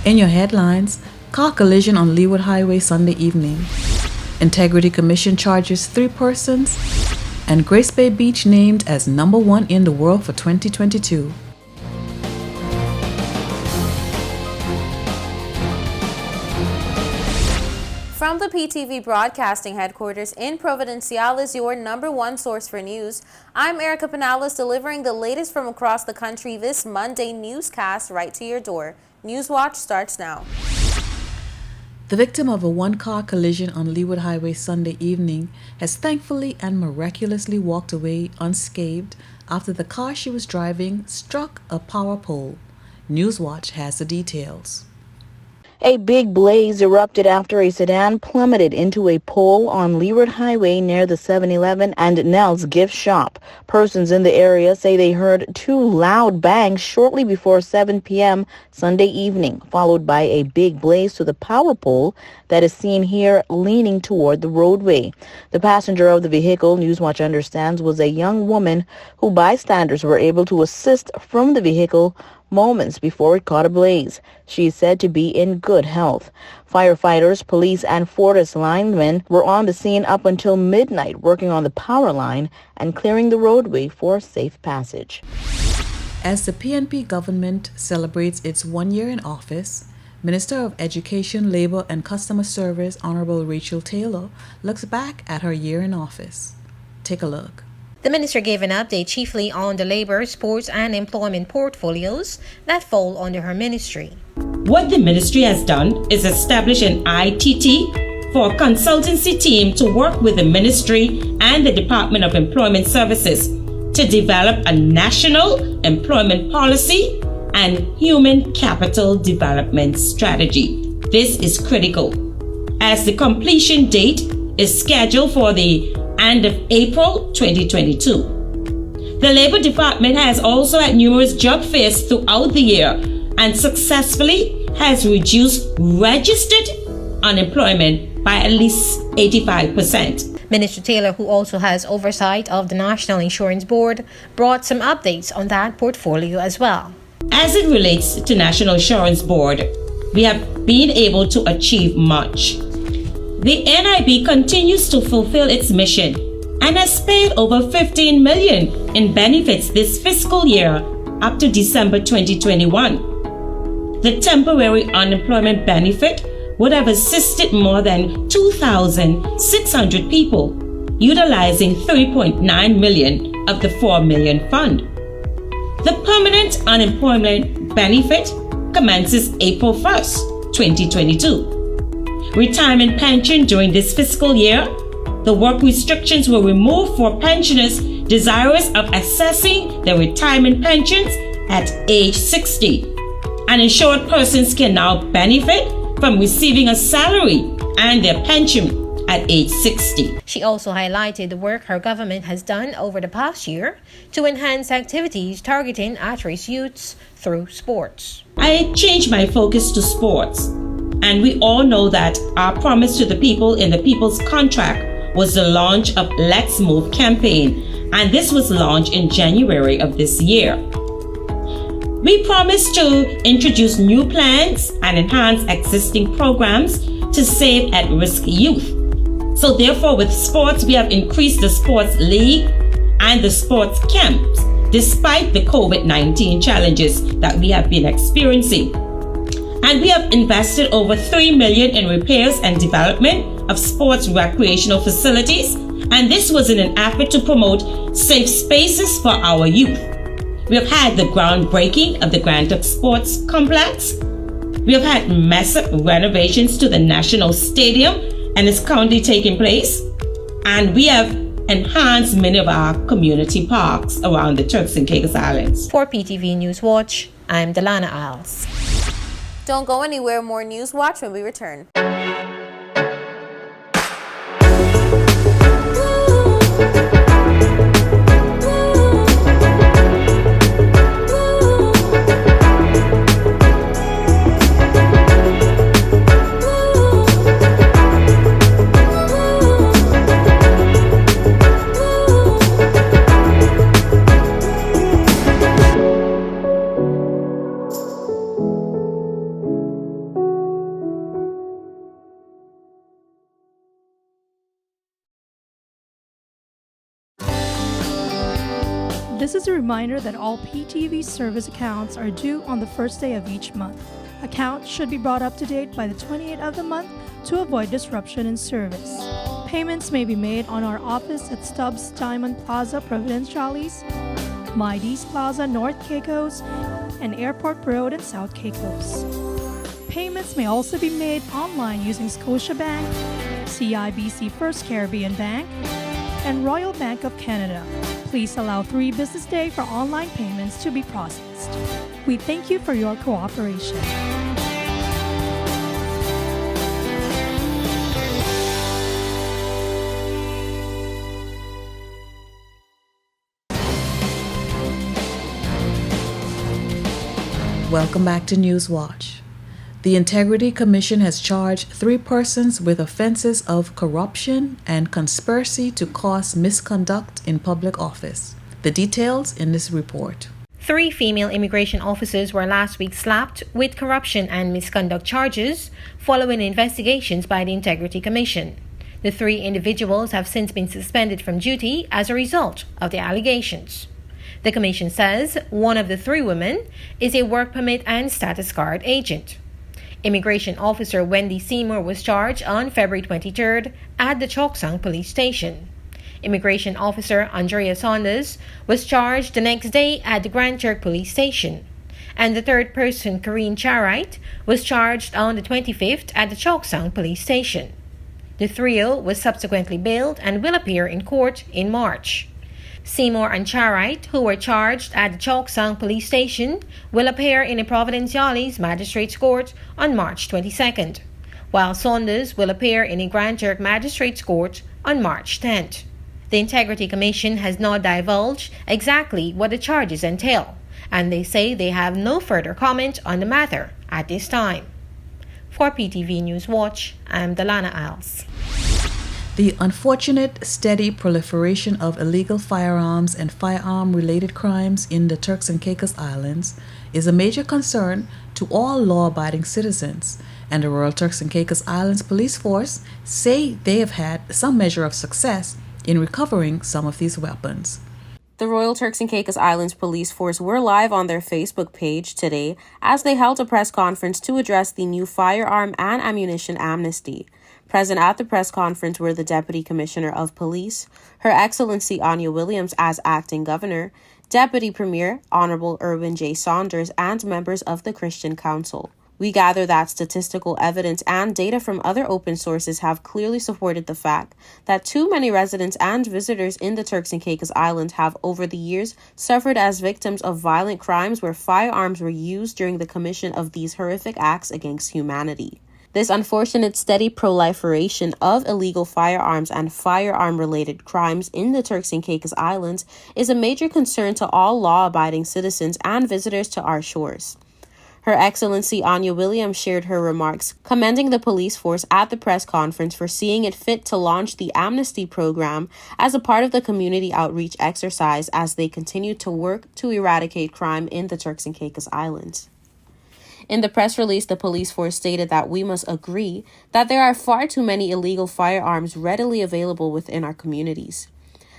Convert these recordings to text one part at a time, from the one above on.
In your headlines, car collision on Leeward Highway Sunday evening. Integrity Commission charges 3 persons. And Grace Bay Beach named as #1 in the world for 2022. From the PTV Broadcasting Headquarters in Providenciales, your #1 source for news, I'm Erica Pinales delivering the latest from across the country this Monday newscast right to your door. Newswatch starts now. The victim of a one-car collision on Leeward Highway Sunday evening has thankfully and miraculously walked away unscathed after the car she was driving struck a power pole. Newswatch has the details. A big blaze erupted after a sedan plummeted into a pole on Leeward Highway near the 7-Eleven and Nell's gift shop. Persons in the area say they heard 2 loud bangs shortly before 7 p.m. Sunday evening, followed by a big blaze to the power pole that is seen here leaning toward the roadway. The passenger of the vehicle, Newswatch understands, was a young woman who bystanders were able to assist from the vehicle moments before it caught ablaze. She is said to be in good health. Firefighters, police, and Fortis linemen were on the scene up until midnight working on the power line and clearing the roadway for safe passage. As the PNP government celebrates its 1 year in office, Minister of Education, Labor and Customer Service Honorable Rachel Taylor looks back at her year in office. Take a look. The minister gave an update chiefly on the labor, sports, and employment portfolios that fall under her ministry. What the ministry has done is establish an ITT for a consultancy team to work with the ministry and the Department of Employment Services to develop a national employment policy and human capital development strategy. This is critical, as the completion date is scheduled for the end of April 2022. The Labor Department has also had numerous job fairs throughout the year and successfully has reduced registered unemployment by at least 85%. Minister Taylor, who also has oversight of the National Insurance Board, brought some updates on that portfolio as well. As it relates to National Insurance Board, we have been able to achieve much. The NIB continues to fulfill its mission and has paid over $15 million in benefits this fiscal year up to December 2021. The temporary unemployment benefit would have assisted more than 2,600 people, utilizing $3.9 million of the $4 million fund. The permanent unemployment benefit commences April 1st, 2022. Retirement pension during this fiscal year, the work restrictions were removed for pensioners desirous of accessing their retirement pensions at age 60. Uninsured persons can now benefit from receiving a salary and their pension at age 60. She also highlighted the work her government has done over the past year to enhance activities targeting at-risk youths through sports. I changed my focus to sports, and we all know that our promise to the people in the People's Contract was the launch of Let's Move campaign, and this was launched in January of this year. We promised to introduce new plans and enhance existing programs to save at-risk youth. So therefore, with sports, we have increased the sports league and the sports camps, despite the COVID-19 challenges that we have been experiencing. And we have invested over $3 million in repairs and development of sports recreational facilities, and this was in an effort to promote safe spaces for our youth. We have had the groundbreaking of the Turks Sports Complex. We have had massive renovations to the National Stadium, and it's currently taking place. And we have enhanced many of our community parks around the Turks and Caicos Islands. For PTV News Watch, I'm Delana Isles. Don't go anywhere. More News Watch when we return. This is a reminder that all PTV service accounts are due on the first day of each month. Accounts should be brought up to date by the 28th of the month to avoid disruption in service. Payments may be made on our office at Stubbs Diamond Plaza, Providenciales, Mides Plaza, North Caicos, and Airport Road in South Caicos. Payments may also be made online using Scotiabank, CIBC First Caribbean Bank, and Royal Bank of Canada. Please allow 3 business days for online payments to be processed. We thank you for your cooperation. Welcome back to Newswatch. The Integrity Commission has charged 3 persons with offenses of corruption and conspiracy to cause misconduct in public office. The details in this report. 3 female immigration officers were last week slapped with corruption and misconduct charges following investigations by the Integrity Commission. The 3 individuals have since been suspended from duty as a result of the allegations. The Commission says one of the 3 women is a work permit and status card agent. Immigration officer Wendy Seymour was charged on February 23rd at the Choksang police station. Immigration officer Andrea Saunders was charged the next day at the Grand Turk police station. And the 3rd person, Corinne Charite, was charged on the 25th at the Choksang police station. The trio was subsequently bailed and will appear in court in March. Seymour and Charite, who were charged at the Choksang police station, will appear in the Providenciales Magistrates Court on March 22nd, while Saunders will appear in the Grand Turk Magistrates Court on March 10th. The Integrity Commission has not divulged exactly what the charges entail, and they say they have no further comment on the matter at this time. For PTV News Watch, I'm Delana Isles. The unfortunate steady proliferation of illegal firearms and firearm-related crimes in the Turks and Caicos Islands is a major concern to all law-abiding citizens, and the Royal Turks and Caicos Islands Police Force say they have had some measure of success in recovering some of these weapons. The Royal Turks and Caicos Islands Police Force were live on their Facebook page today as they held a press conference to address the new firearm and ammunition amnesty. Present at the press conference were the Deputy Commissioner of Police, Her Excellency Anya Williams as Acting Governor, Deputy Premier Honorable Erwin J. Saunders, and members of the Christian Council. We gather that statistical evidence and data from other open sources have clearly supported the fact that too many residents and visitors in the Turks and Caicos Islands have over the years suffered as victims of violent crimes where firearms were used during the commission of these horrific acts against humanity. This unfortunate steady proliferation of illegal firearms and firearm-related crimes in the Turks and Caicos Islands is a major concern to all law-abiding citizens and visitors to our shores. Her Excellency Anya Williams shared her remarks, commending the police force at the press conference for seeing it fit to launch the amnesty program as a part of the community outreach exercise as they continue to work to eradicate crime in the Turks and Caicos Islands. In the press release, the police force stated that we must agree that there are far too many illegal firearms readily available within our communities.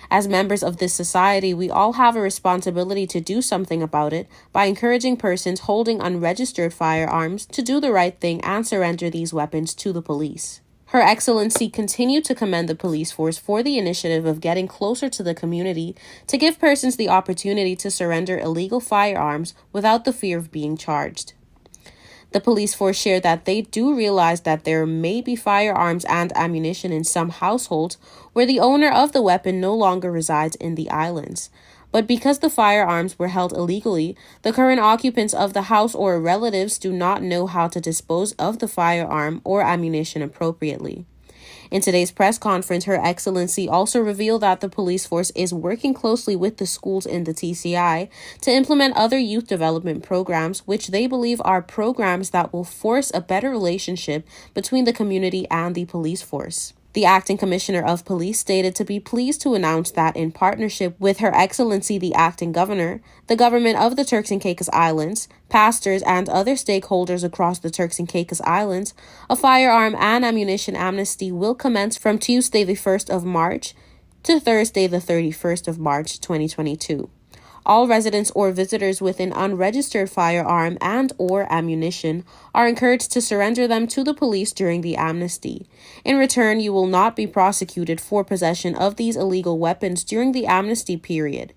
As members of this society, we all have a responsibility to do something about it by encouraging persons holding unregistered firearms to do the right thing and surrender these weapons to the police. Her Excellency continued to commend the police force for the initiative of getting closer to the community to give persons the opportunity to surrender illegal firearms without the fear of being charged. The police force shared that they do realize that there may be firearms and ammunition in some households where the owner of the weapon no longer resides in the islands. But because the firearms were held illegally, the current occupants of the house or relatives do not know how to dispose of the firearm or ammunition appropriately. In today's press conference, Her Excellency also revealed that the police force is working closely with the schools in the TCI to implement other youth development programs, which they believe are programs that will force a better relationship between the community and the police force. The Acting Commissioner of Police stated to be pleased to announce that in partnership with Her Excellency the Acting Governor, the government of the Turks and Caicos Islands, pastors, and other stakeholders across the Turks and Caicos Islands, a firearm and ammunition amnesty will commence from Tuesday the 1st of March to Thursday the 31st of March 2022. All residents or visitors with an unregistered firearm and/or ammunition are encouraged to surrender them to the police during the amnesty. In return, you will not be prosecuted for possession of these illegal weapons during the amnesty period.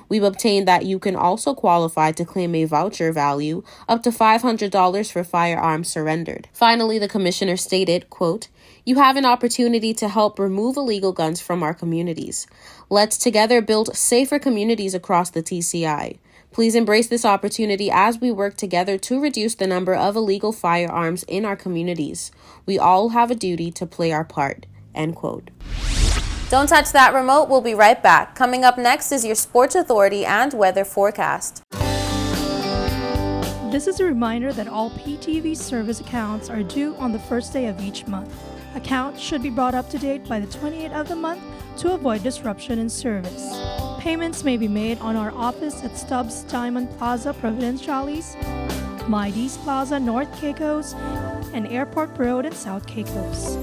We've obtained that you can also qualify to claim a voucher value up to $500 for firearms surrendered. Finally, the commissioner stated, quote, "You have an opportunity to help remove illegal guns from our communities. Let's together build safer communities across the TCI. Please embrace this opportunity as we work together to reduce the number of illegal firearms in our communities. We all have a duty to play our part." End quote. Don't touch that remote. We'll be right back. Coming up next is your sports authority and weather forecast. This is a reminder that all PTV service accounts are due on the first day of each month. Accounts should be brought up to date by the 28th of the month to avoid disruption in service. Payments may be made on our office at Stubbs Diamond Plaza, Providenciales, Mides Plaza, North Caicos, and Airport Road in South Caicos.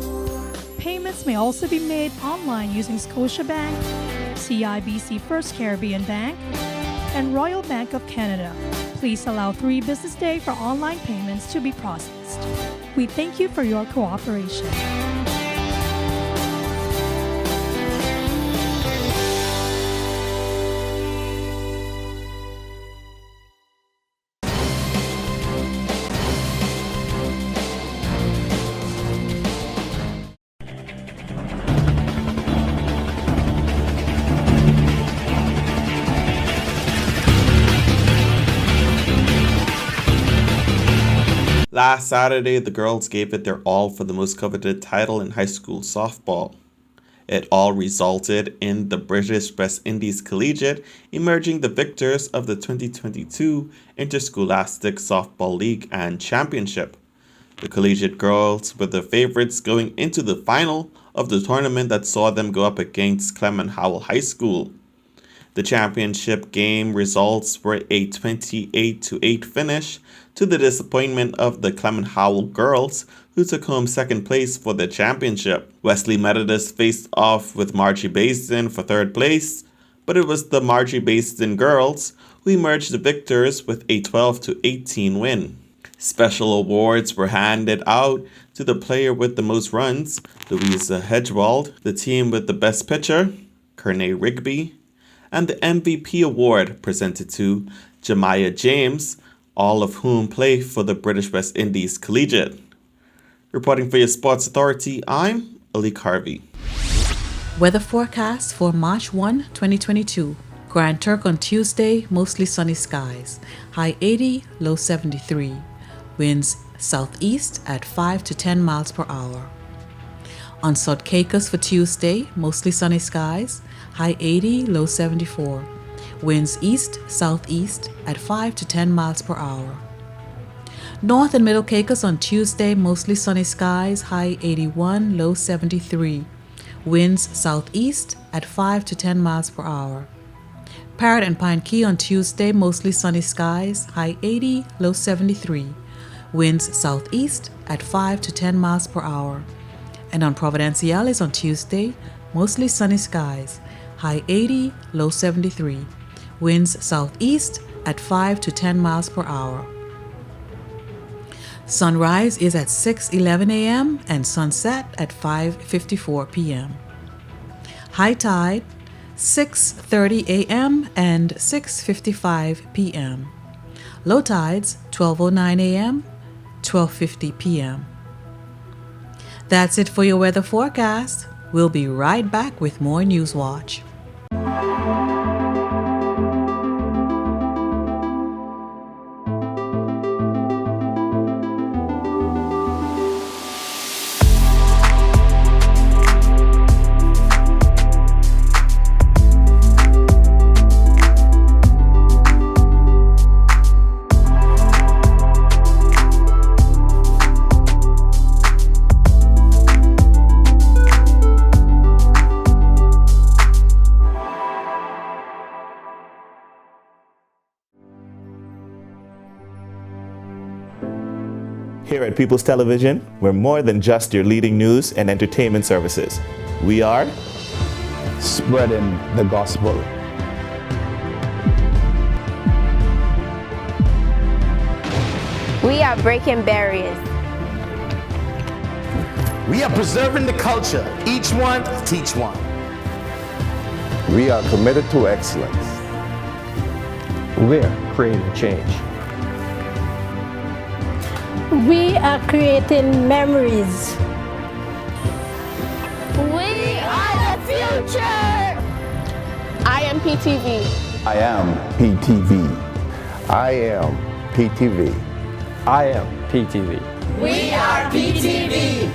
Payments may also be made online using Scotiabank, CIBC First Caribbean Bank, and Royal Bank of Canada. Please allow 3 business days for online payments to be processed. We thank you for your cooperation. Last Saturday, the girls gave it their all for the most coveted title in high school softball. It all resulted in the British West Indies Collegiate emerging the victors of the 2022 Interscholastic Softball League and Championship. The Collegiate girls were the favorites going into the final of the tournament that saw them go up against Clement Howell High School. The championship game results were a 28-8 finish, to the disappointment of the Clement Howell girls, who took home second place for the championship. Wesley Methodist faced off with Margie Basden for third place, but it was the Margie Basden girls who emerged the victors with a 12-18 win. Special awards were handed out to the player with the most runs, Louisa Hedgewald, the team with the best pitcher, Kearney Rigby, and the MVP award presented to Jemiah James, all of whom play for the British West Indies Collegiate. Reporting for your Sports Authority, I'm Alik Harvey. Weather forecast for March 1, 2022. Grand Turk on Tuesday, mostly sunny skies. High 80, low 73. Winds southeast at 5 to 10 miles per hour. On South Caicos for Tuesday, mostly sunny skies. High 80, low 74. Winds east-southeast at 5 to 10 miles per hour. North and Middle Caicos on Tuesday, mostly sunny skies, high 81, low 73. Winds southeast at 5 to 10 miles per hour. Parrot and Pine Key on Tuesday, mostly sunny skies, high 80, low 73. Winds southeast at 5 to 10 miles per hour. And on Providenciales on Tuesday, mostly sunny skies, high 80, low 73. Winds southeast at 5 to 10 miles per hour. Sunrise is at 6:11 a.m. and sunset at 5:54 p.m. High tide 6:30 a.m. and 6:55 p.m. Low tides 12:09 a.m., 12:50 p.m. That's it for your weather forecast. We'll be right back with more News Watch. Here at People's Television, we're more than just your leading news and entertainment services. We are spreading the gospel. We are breaking barriers. We are preserving the culture. Each one, teach one. We are committed to excellence. We're creating change. We are creating memories. We are the future. I am PTV. I am PTV. I am PTV. I am PTV. We are PTV.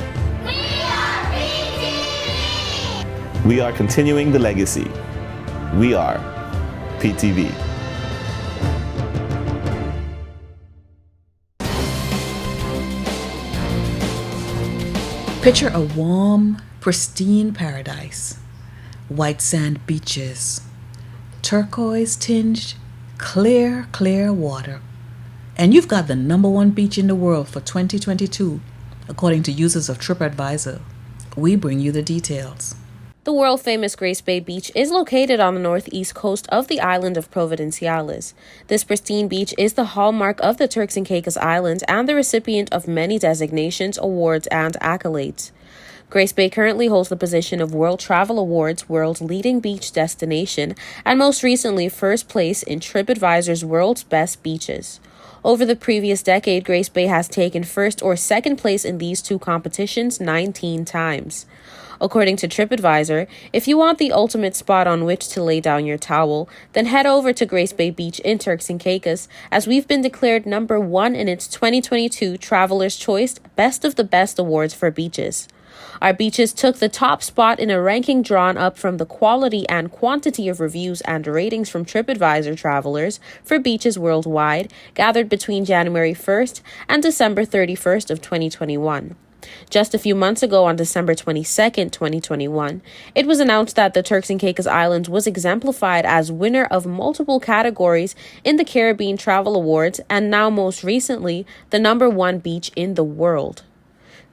We are continuing the legacy. We are PTV. Picture a warm, pristine paradise. White sand beaches. Turquoise tinged, clear water. And you've got the #1 beach in the world for 2022, according to users of TripAdvisor. We bring you the details. The world-famous Grace Bay Beach is located on the northeast coast of the island of Providenciales. This pristine beach is the hallmark of the Turks and Caicos Islands and the recipient of many designations, awards, and accolades. Grace Bay currently holds the position of World Travel Awards' world's leading beach destination, and most recently first place in TripAdvisor's World's Best Beaches. Over the previous decade, Grace Bay has taken first or second place in these two competitions 19 times. According to TripAdvisor, if you want the ultimate spot on which to lay down your towel, then head over to Grace Bay Beach in Turks and Caicos, as we've been declared #1 in its 2022 Traveler's Choice Best of the Best Awards for beaches. Our beaches took the top spot in a ranking drawn up from the quality and quantity of reviews and ratings from TripAdvisor travelers for beaches worldwide, gathered between January 1st and December 31st of 2021. Just a few months ago, on December 22nd, 2021, it was announced that the Turks and Caicos Islands was exemplified as winner of multiple categories in the Caribbean Travel Awards, and now most recently, the #1 beach in the world.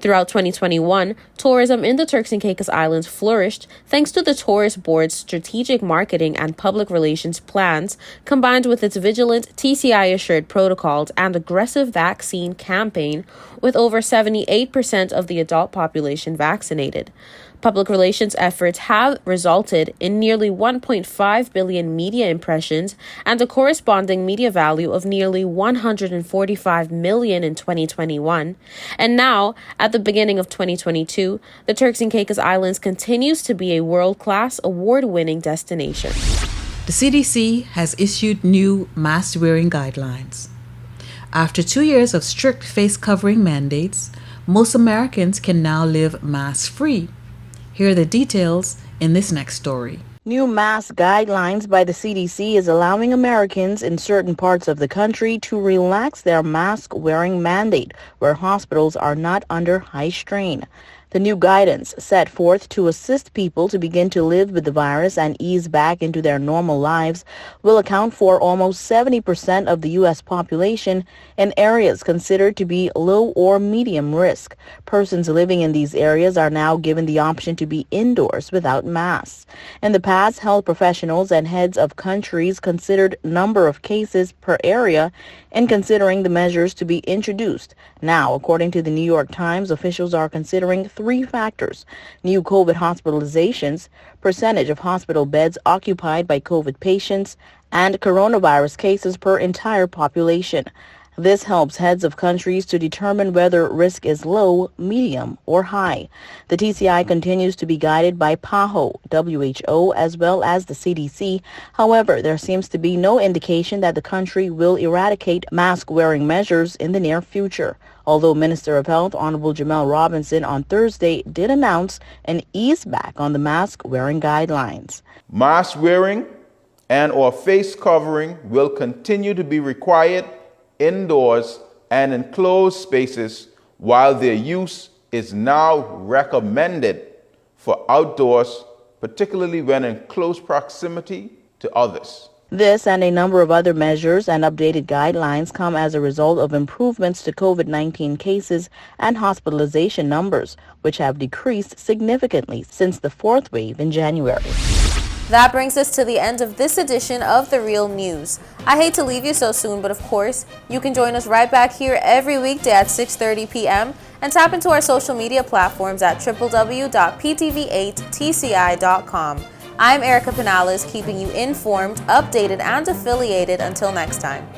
Throughout 2021, tourism in the Turks and Caicos Islands flourished thanks to the Tourist Board's strategic marketing and public relations plans, combined with its vigilant TCI-assured protocols and aggressive vaccine campaign, with over 78% of the adult population vaccinated. Public relations efforts have resulted in nearly 1.5 billion media impressions and a corresponding media value of nearly 145 million in 2021. And now, at the beginning of 2022, the Turks and Caicos Islands continues to be a world-class, award-winning destination. The CDC has issued new mask-wearing guidelines. After 2 years of strict face covering mandates, most Americans can now live mask-free. Here are the details in this next story. New mask guidelines by the CDC is allowing Americans in certain parts of the country to relax their mask-wearing mandate, where hospitals are not under high strain. The new guidance, set forth to assist people to begin to live with the virus and ease back into their normal lives, will account for almost 70% of the U.S. population in areas considered to be low or medium risk. Persons living in these areas are now given the option to be indoors without masks. In the past, health professionals and heads of countries considered number of cases per area in considering the measures to be introduced. Now, according to the New York Times, officials are considering 3 factors: new COVID hospitalizations, percentage of hospital beds occupied by COVID patients, and coronavirus cases per entire population. This helps heads of countries to determine whether risk is low, medium, or high. The TCI continues to be guided by PAHO, WHO, as well as the CDC. However, there seems to be no indication that the country will eradicate mask-wearing measures in the near future. Although Minister of Health Honorable Jamel Robinson on Thursday did announce an ease back on the mask-wearing guidelines. Mask wearing and or face covering will continue to be required indoors and in closed spaces, while their use is now recommended for outdoors, particularly when in close proximity to others. This and a number of other measures and updated guidelines come as a result of improvements to COVID-19 cases and hospitalization numbers, which have decreased significantly since the 4th wave in January. That brings us to the end of this edition of The Real News. I hate to leave you so soon, but of course, you can join us right back here every weekday at 6:30 p.m. and tap into our social media platforms at www.ptv8tci.com. I'm Erica Penales, keeping you informed, updated, and affiliated. Until next time.